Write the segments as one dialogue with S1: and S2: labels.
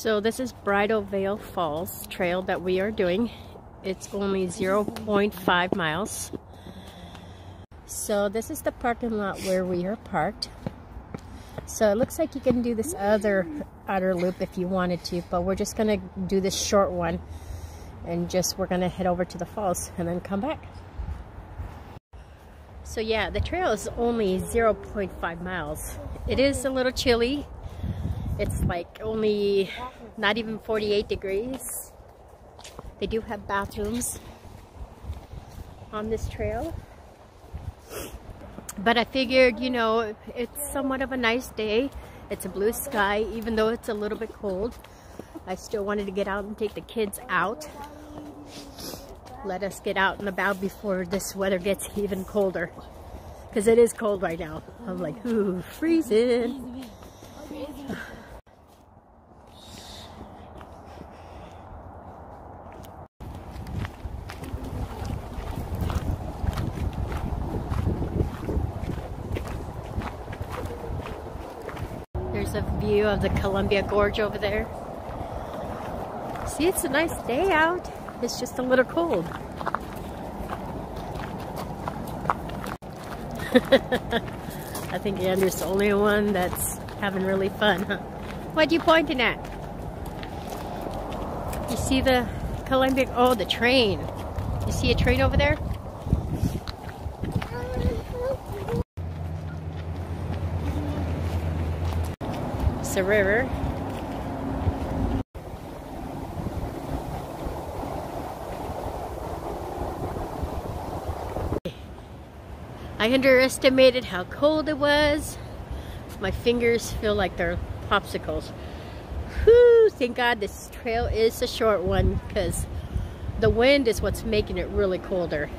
S1: So this is Bridal Veil Falls trail that we are doing. It's only 0.5 miles. So this is the parking lot where we are parked. So it looks like you can do this other outer loop if you wanted to, but we're just gonna do this short one and we're gonna head over to the falls and then come back. So yeah, the trail is only 0.5 miles. It is a little chilly. It's like only not even 48 degrees. They do have bathrooms on this trail. But I figured, you know, it's somewhat of a nice day. It's a blue sky, even though it's a little bit cold. I still wanted to get out and take the kids out. Let us get out and about before this weather gets even colder. Because it is cold right now. I'm like, ooh, freezing. There's a view of the Columbia Gorge over there. See, it's a nice day out. It's just a little cold. I think Andrew's the only one that's having really fun, huh? What are you pointing at? You see the Columbia, oh, the train. You see a train over there? It's a river. I underestimated how cold it was. My fingers feel like they're popsicles. Whew, thank God this trail is a short one because the wind is what's making it really colder.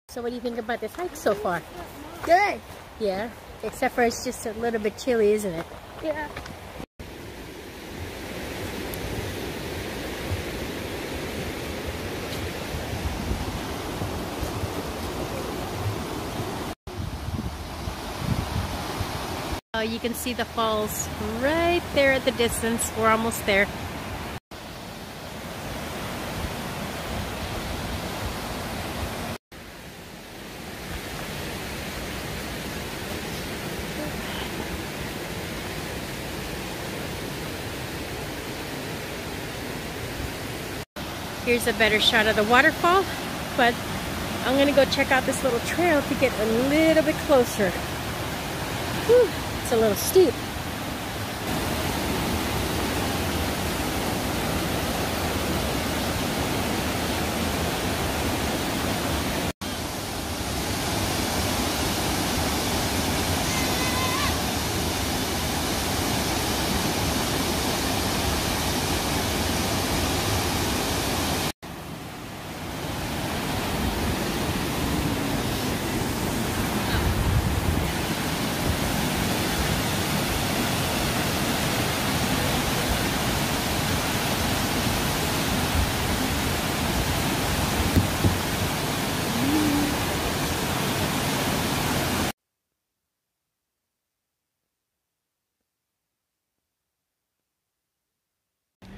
S1: So what do you think about this hike so far?
S2: Good.
S1: Yeah, except for it's just a little bit chilly, isn't it?
S2: Yeah.
S1: Oh, you can see the falls right there at the distance. We're almost there. Here's a better shot of the waterfall, but I'm gonna go check out this little trail to get a little bit closer. Whew, it's a little steep.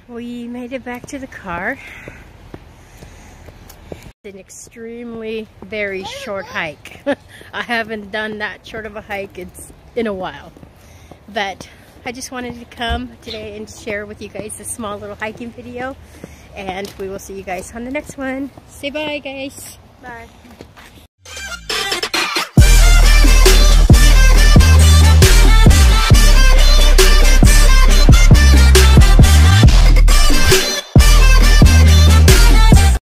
S1: We made it back to the car. It's an extremely, very short hike. I haven't done that short of a hike in a while. But I just wanted to come today and share with you guys a small little hiking video. And we will see you guys on the next one. Say bye, guys.
S2: Bye.